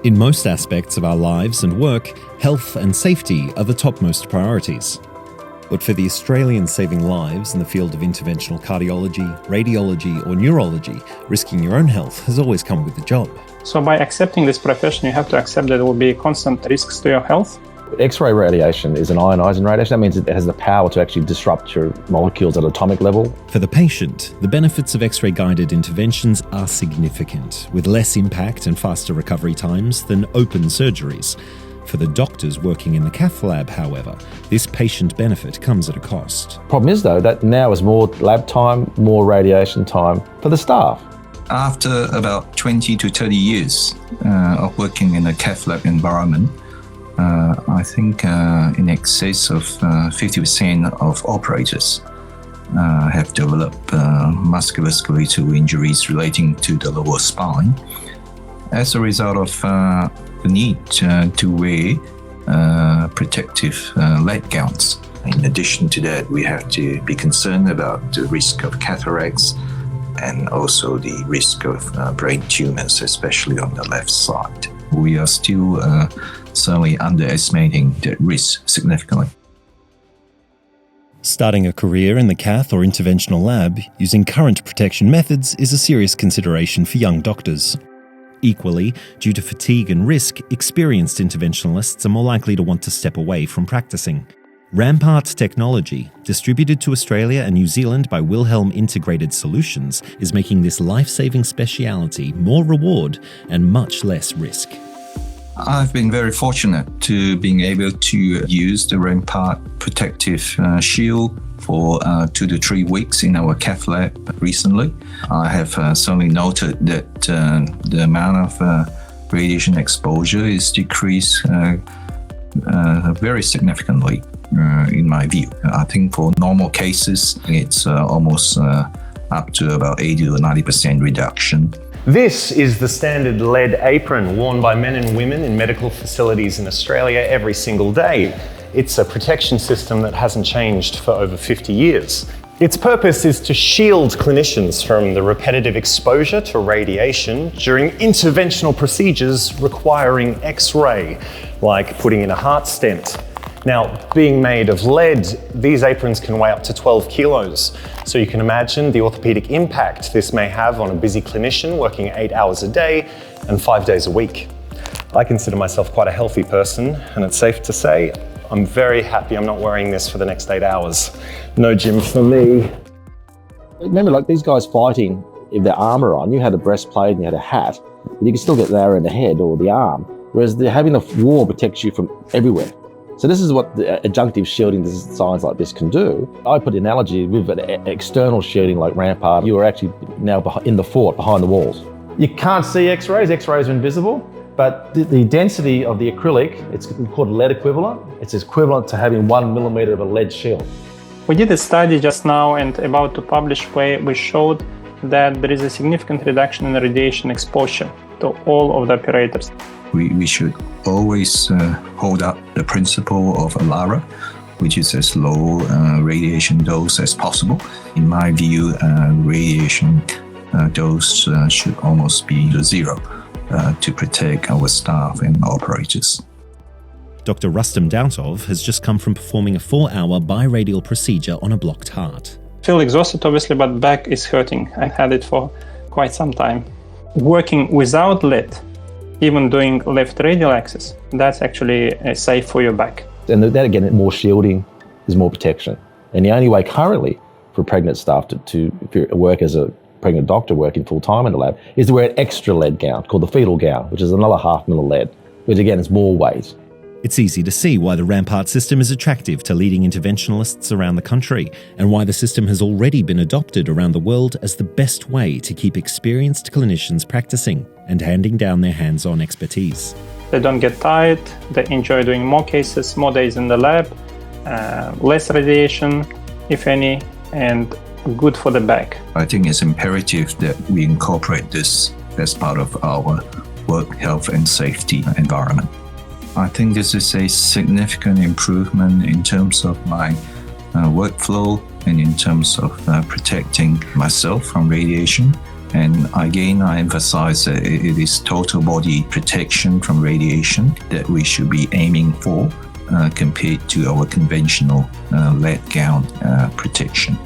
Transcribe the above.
In most aspects of our lives and work, health and safety are the topmost priorities. But for the Australians saving lives in the field of interventional cardiology, radiology or neurology, risking your own health has always come with the job. So by accepting this profession, you have to accept that there will be constant risks to your health. X-ray radiation is an ionizing radiation. That means it has the power to actually disrupt your molecules at atomic level. For the patient, the benefits of X-ray guided interventions are significant, with less impact and faster recovery times than open surgeries. For the doctors working in the cath lab, however, this patient benefit comes at a cost. Problem is, though, that now is more lab time, more radiation time for the staff. After about 20 to 30 years of working in a cath lab environment, I think in excess of 50% of operators have developed musculoskeletal injuries relating to the lower spine as a result of the need to wear protective lead gowns. In addition to that, we have to be concerned about the risk of cataracts and also the risk of brain tumors, especially on the left side. We are still certainly underestimating that risk significantly. Starting a career in the cath or interventional lab using current protection methods is a serious consideration for young doctors. Equally, due to fatigue and risk, experienced interventionalists are more likely to want to step away from practicing. Rampart technology, distributed to Australia and New Zealand by Wilhelm Integrated Solutions, is making this life-saving speciality more reward and much less risk. I've been very fortunate to being able to use the Rampart protective shield for 2 to 3 weeks in our cath lab recently. I have certainly noted that the amount of radiation exposure is decreased very significantly in my view. I think for normal cases, it's almost up to about 80 to 90% reduction. This is the standard lead apron worn by men and women in medical facilities in Australia every single day. It's a protection system that hasn't changed for over 50 years. Its purpose is to shield clinicians from the repetitive exposure to radiation during interventional procedures requiring X-ray, like putting in a heart stent. Now, being made of lead, these aprons can weigh up to 12 kilos. So you can imagine the orthopedic impact this may have on a busy clinician working 8 hours a day and 5 days a week. I consider myself quite a healthy person, and it's safe to say I'm very happy I'm not wearing this for the next 8 hours. No gym for me. Remember, like these guys fighting with their armour on, you had a breastplate and you had a hat, but you can still get the arrow in the head or the arm, whereas having the wall protects you from everywhere. So this is what the adjunctive shielding designs like this can do. I put the analogy with an external shielding like Rampart. You are actually now in the fort, behind the walls. You can't see X-rays. X-rays are invisible, but the density of the acrylic, it's called lead equivalent. It's equivalent to having 1 millimeter of a lead shield. We did a study just now and about to publish where we showed that there is a significant reduction in radiation exposure to all of the operators. We should always hold up the principle of ALARA, which is as low radiation dose as possible. In my view, radiation dose should almost be zero to protect our staff and operators. Dr. Rustam Dautov has just come from performing a 4-hour biradial procedure on a blocked heart. I feel exhausted, obviously, but back is hurting. I've had it for quite some time. Working without lead, even doing left radial access, that's actually safe for your back. And that again, more shielding is more protection. And the only way currently for pregnant staff to if you work as a pregnant doctor working full time in the lab is to wear an extra lead gown called the fetal gown, which is another 0.5 mil lead, which again is more weight. It's easy to see why the Rampart system is attractive to leading interventionalists around the country, and why the system has already been adopted around the world as the best way to keep experienced clinicians practicing and handing down their hands-on expertise. They don't get tired, they enjoy doing more cases, more days in the lab, less radiation, if any, and good for the back. I think it's imperative that we incorporate this as part of our work health and safety environment. I think this is a significant improvement in terms of my workflow and in terms of protecting myself from radiation And again, I emphasize that it is total body protection from radiation that we should be aiming for compared to our conventional lead gown protection.